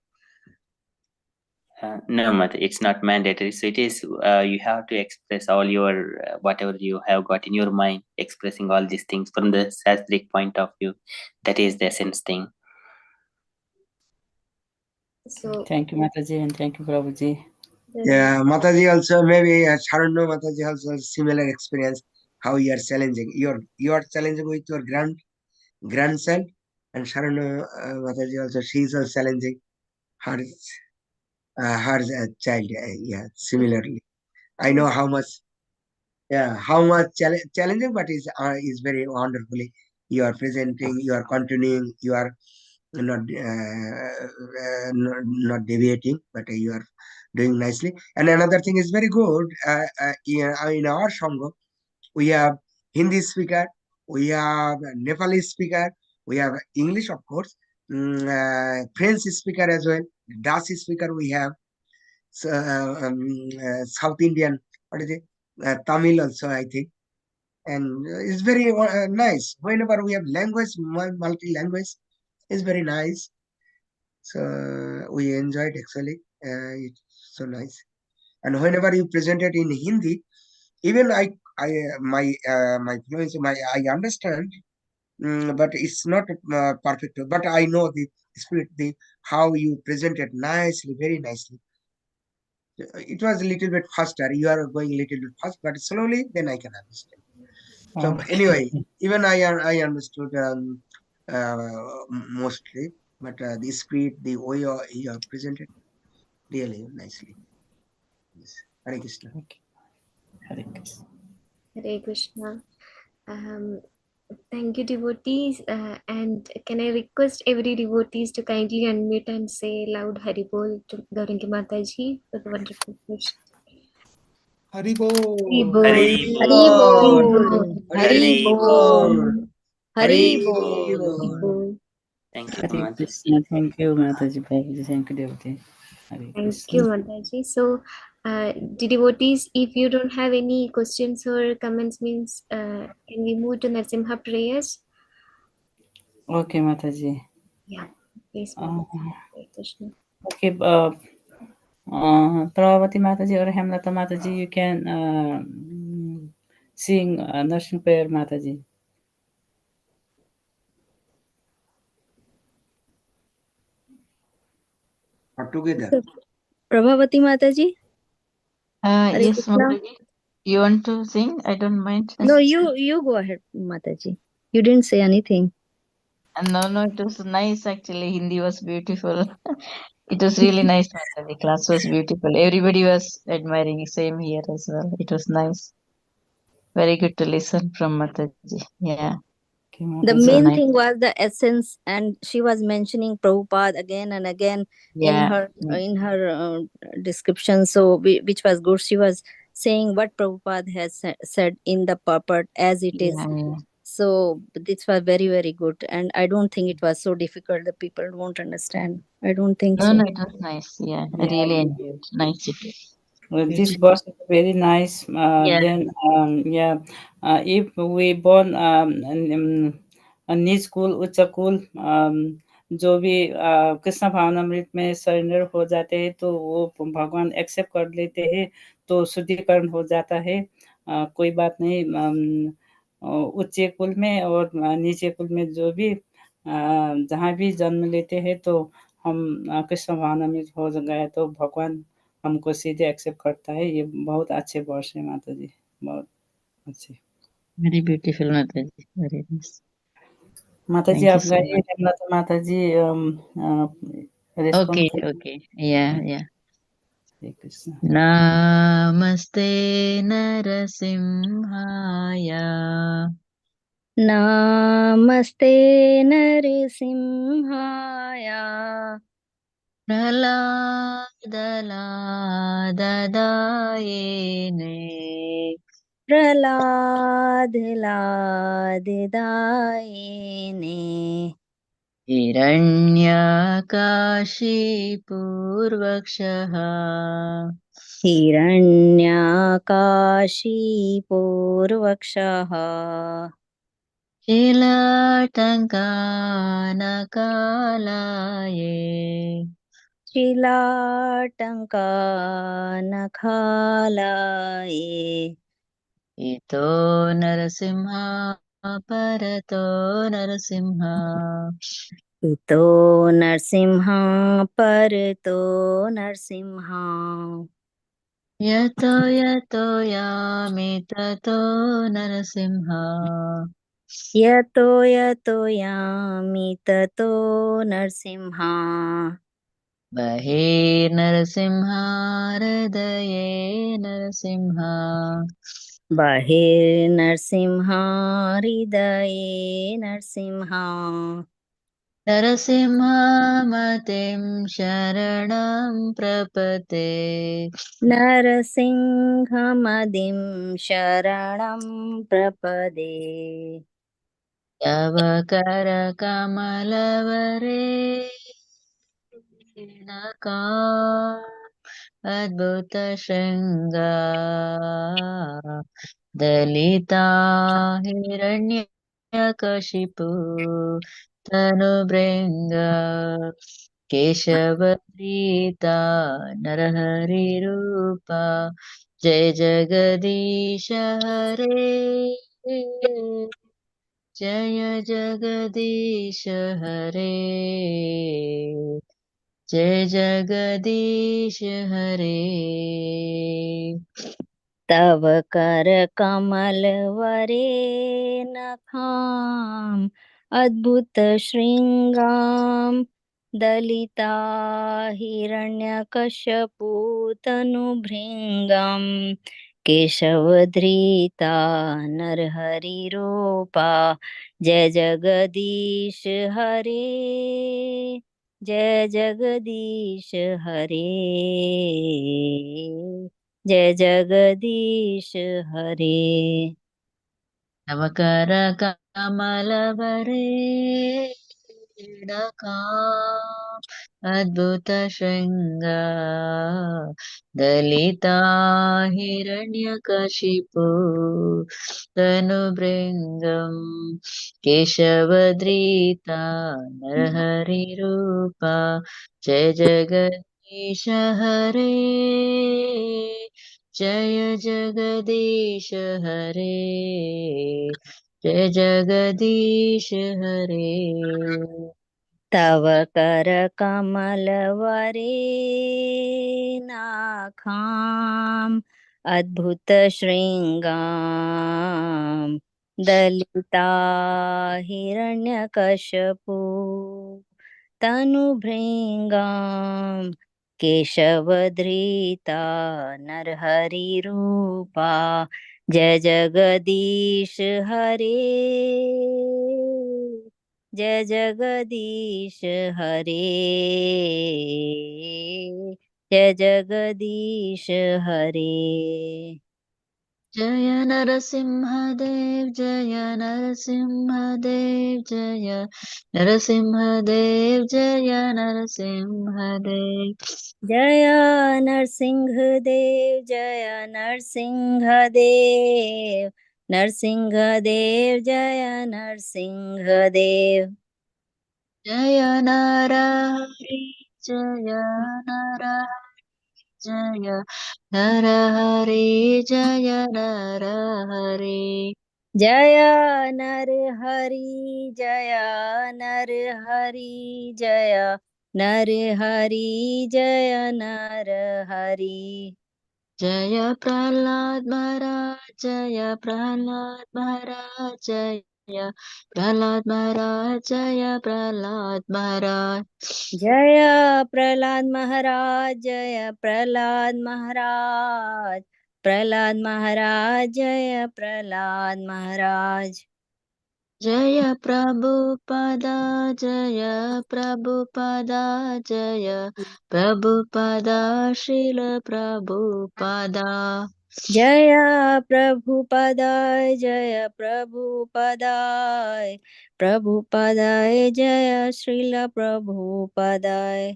Speaker 3: No, Mata, it's not mandatory. So it is, you have to express all your, whatever you have got in your mind, expressing all these things from the Sastric point of view. That is the essence thing.
Speaker 1: So
Speaker 2: Thank you, Mataji, and thank you, Prabhuji.
Speaker 4: Yeah, Mataji also, maybe Sharanya Mataji also has similar experience. how you are challenging. You are challenging with your grandson, and Sharon Mataji also, she is also challenging her child. Yeah, similarly. I know how much, yeah, how much challenging, but is very wonderfully. You are presenting, you are continuing, you are not deviating, but you are doing nicely. And another thing is very good. In our sangha, we have Hindi speaker, we have Nepali speaker, we have English, of course, French speaker as well, Dasi speaker we have, South Indian, what is it? Tamil also, I think. And it's very nice. Whenever we have language, multi-language, it's very nice. So we enjoyed actually. It's so nice. And whenever you present it in Hindi, even my fluency, I understand, but it's not perfect. But I know the spirit, the how you present it nicely, very nicely. It was a little bit faster. You are going a little bit fast, but slowly, then I can understand. So
Speaker 2: Okay.
Speaker 4: anyway, even I understood mostly, but the speed, the way you are presented, really nicely. Yes. Hare Krishna.
Speaker 2: Okay. Hare Krishna.
Speaker 1: Hare Krishna. Um, Thank you, devotees. And can I request every devotees to kindly unmute and say loud Haribol to Gaurangi Mataji for the wonderful question.
Speaker 6: Haribol.
Speaker 1: Haribol.
Speaker 3: Hari
Speaker 5: Hari
Speaker 3: Bol.
Speaker 5: Bol, Hari
Speaker 3: Hari
Speaker 5: Bol,
Speaker 3: Bol.
Speaker 4: Haribol.
Speaker 5: Hari
Speaker 4: Haribol.
Speaker 5: Bol.
Speaker 1: Haribol.
Speaker 3: Thank you,
Speaker 2: Hare
Speaker 3: Mataji.
Speaker 2: Krishna. Thank you, Mataji Bhai. Thank you, devotee. Hare
Speaker 1: Thank
Speaker 2: Krishna.
Speaker 1: you, Mataji. So, the devotees, if you don't have any questions or comments, means can we move to Narsimha prayers?
Speaker 2: Okay, Mataji.
Speaker 1: Yeah, please,
Speaker 2: Uh,
Speaker 1: Mataji. Hare Krishna.
Speaker 2: okay, Pravati Mataji or Hemlata Mataji, you can sing Nursing Prayer Mataji.
Speaker 4: Or together.
Speaker 5: Prabhavati Mataji, Hare
Speaker 7: Yes,
Speaker 5: Krishna.
Speaker 7: Mataji. You want to sing? I don't mind.
Speaker 5: No, you go ahead, Mataji. You didn't say anything.
Speaker 7: No, it was nice actually. Hindi was beautiful. It was really nice, Mataji. Class was beautiful. Everybody was admiring. Same here as well. It was nice. Very good to listen from Mataji. Yeah,
Speaker 2: Okay,
Speaker 5: The
Speaker 7: so
Speaker 2: Mataji.
Speaker 5: main
Speaker 7: nice.
Speaker 5: thing was the essence, and she was mentioning Prabhupada again and again in
Speaker 7: Yeah,
Speaker 5: her description. So, which was good. She was saying what Prabhupada has said in the purport as it is.
Speaker 7: yeah.
Speaker 5: So this was very, very good, and I don't think it was so difficult that people won't understand. I don't think
Speaker 7: No,
Speaker 5: so.
Speaker 7: it was nice. Yeah, I
Speaker 2: Yeah,
Speaker 7: really enjoyed. Nice.
Speaker 2: this
Speaker 7: Beautiful.
Speaker 2: was very nice.
Speaker 7: Yeah,
Speaker 2: Then, yeah, if we born निज कुल उच्च कुल जो भी कृष्ण भावनामृत में surrender हो जाते हैं तो वो भगवान एक्सेप्ट कर लेते हैं तो शुद्धिकरण हो जाता है। कोई बात नहीं। उच्च कुल में और नीचे कुल में जो भी जहाँ भी जन्म लेते हैं तो हम कृष्ण भावनामृत हो गए तो भगवान हमको सीधे एक्सेप्ट करता है। ये बहुत अच्छे वर्ष है माता जी, बहुत अच्छे।
Speaker 7: very beautiful, Mataji. Very nice.
Speaker 2: माता जी
Speaker 7: Thank you
Speaker 2: आप
Speaker 7: so
Speaker 2: गाइए,
Speaker 7: much.
Speaker 2: हेमलता माता जी
Speaker 7: Okay,
Speaker 2: रिस्पॉन्स।
Speaker 7: okay. Yeah.
Speaker 2: हरे Krishna.
Speaker 7: Namaste Narasimhaya
Speaker 5: Namaste Narasimhaya
Speaker 7: Praladadayene
Speaker 5: Praladadayene
Speaker 7: Hiranyakashipurvakshaha
Speaker 5: Hiranyakashipurvakshaha
Speaker 7: Shilatankanakalaye
Speaker 5: Shilatankanakalaye
Speaker 7: Ito Narasimha Parato Narasimha
Speaker 5: Ito Narsimha Parito Narsimha
Speaker 7: यतो यतो यामि ततो नरसिंहा
Speaker 5: यतो यतो यामि ततो नरसिंहा
Speaker 7: बहिर्नरसिंहा हृदये नरसिंहा
Speaker 5: बहिर्नरसिंहा हृदये नरसिंहा
Speaker 7: नरसिंहमतिं शरणं प्रपते
Speaker 5: नरसिंहमदिं शरणं प्रपदे
Speaker 7: तव करकमलवरे नका अद्भुतशृङ्गा दलिता हिरण्यकशिपु तनुभृङ्ग केशवप्रीता नरहरिरूपा जय जगदीश हरे जय जगदीश हरे जय जगदीश हरे
Speaker 5: तव करकमलवरे नखाम् अद्भुतशृङ्गां दलिता हिरण्यकश्यपूतनुभृङ्गम् केशवधृता नरहरिरूपा जय जगदीश हरे जय जगदीश हरे जय जगदीश हरे
Speaker 7: तव करकमलवरे नखा अद्भुतशृङ्गा दलिता हिरण्यकशिपु तनुभृङ्गम् केशवधृता नरहरिरूपा जय जगदीश हरे जय जगदीश हरे जय जगदीश हरे
Speaker 5: तव करकमलवरे नाखाम् अद्भुतशृङ्गां दलिता हिरण्यकशपु तनुभृङ्गां केशवधृता नरहरिरूपा जय जगदीश हरे जय जगदीश हरे जय जगदीश हरे
Speaker 7: जय नरसिंहदेव जय नरसिंहदेव जय नरसिंहदेव जय नरसिंहदेव
Speaker 5: जय नरसिंहदेव जय नरसिंहदेव नरसिंहदेव जय नरसिंहदेव
Speaker 7: जय नरहरि जय नरहरि जय नरहरि जय नरहरि
Speaker 5: जय नर हरि जय नर हरि जय नर हरि जय नर हरि
Speaker 7: जय प्रह्लाद महाराज जय प्रह्लाद महाराज जय प्रह्लाद महाराज जय प्रह्लाद महाराज
Speaker 5: जय प्रहलाद महाराज जय प्रहलाद महाराज प्रहलाद महाराज जय प्रहलाद महाराज
Speaker 7: जय प्रभुपदा जय प्रभुपदा जय प्रभुपदा श्रील प्रभुपदा
Speaker 5: जय प्रभुपदाय जय प्रभुपदाय प्रभुपदाय जय श्रील प्रभुपदाय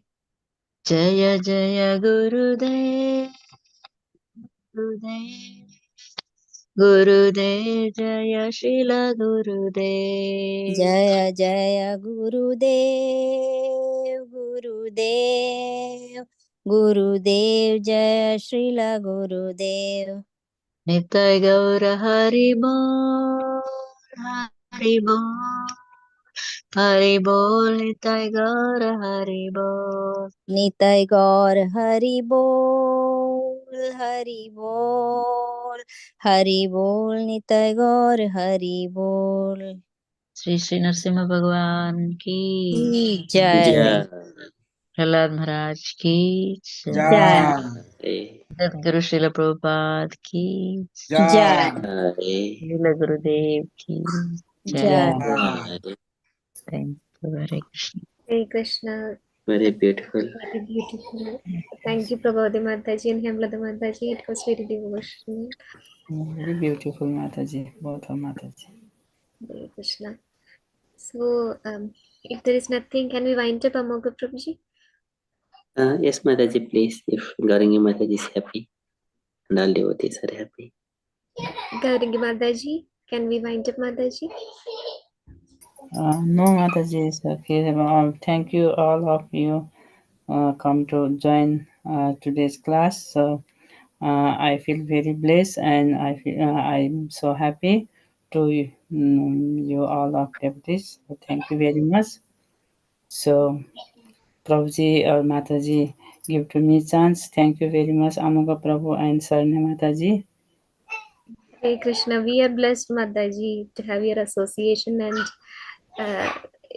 Speaker 7: जय जय गुरुदेव गुरुदेव गुरुदेव जय श्रील गुरुदेव
Speaker 5: जय जय गुरुदेव गुरुदेव गुरुदेव जय श्रील गुरुदेव
Speaker 7: नित्य गौर हरि बोल हरि बोल हरि बोल नित्य गौर हरि बोल
Speaker 5: निताय गौर हरि बोल हरि बोल, हरि बोल निताय गौर हरि बोल।
Speaker 7: श्री श्री नरसिम्हा भगवान की
Speaker 5: जय।
Speaker 3: जय
Speaker 7: प्रहलाद महाराज की
Speaker 5: जय।
Speaker 7: सदगुरु श्रील प्रभुपाद की
Speaker 5: जय।
Speaker 7: श्रील गुरुदेव की जय।
Speaker 3: जय.
Speaker 7: Thank you. Hare Krishna.
Speaker 1: Hare Krishna.
Speaker 3: Very beautiful.
Speaker 1: Very beautiful. Thank you, Prabhupada Mataji and Hemlada Mataji. It was very devotional.
Speaker 2: Very beautiful, Mataji. Both of Mataji.
Speaker 1: Hare Krishna. So, if there is nothing, can we wind up, Amoga Prabhuji?
Speaker 3: Yes, Mataji, please. If Gaurangi Mataji is happy and all devotees are happy.
Speaker 1: Gaurangi Mataji, can we wind up, Mataji?
Speaker 2: No, Mataji is okay. Thank you, all of you, come to join today's class. So I feel very blessed, and I'm so happy to you all of devotees. So thank you very much. So Prabhuji or Mataji give to me chance. Thank you very much, Amoga Prabhu and Sarne Mataji.
Speaker 1: Hare Krishna. We are blessed, Mataji, to have your association, and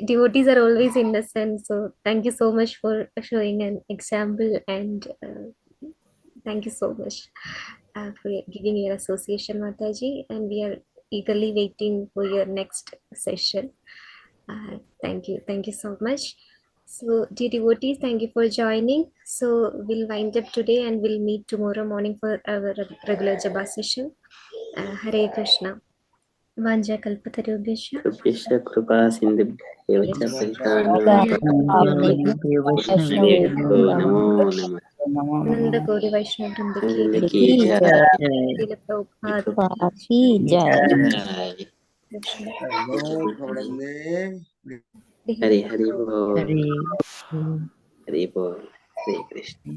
Speaker 1: devotees are always innocent. So, thank you so much for showing an example, and thank you so much for giving your association, Mataji. And we are eagerly waiting for your next session. Thank you so much. So, dear devotees, thank you for joining. So, we'll wind up today and we'll meet tomorrow morning for our regular Japa session. Hare Krishna. Vanja kalpatarubhyascha.
Speaker 3: Krupyascha Krupa Sindhubhyo cha
Speaker 7: देव वैष्णव
Speaker 3: Vaishnavibhyo Namo Namah.
Speaker 1: Nanda Gauri Vaishnava Vrinda ki
Speaker 3: Vrinda ki
Speaker 5: की
Speaker 3: jai.
Speaker 5: जय।
Speaker 1: Srila Prabhupada ki
Speaker 5: Prabhupada की जय।
Speaker 3: Jai.
Speaker 1: Krishna.
Speaker 4: Hello, Prabhupada.
Speaker 1: Hare
Speaker 3: Hari Hari
Speaker 1: Krishna.
Speaker 3: Bol.
Speaker 7: हरे
Speaker 3: Hari Bol. Hare Krishna.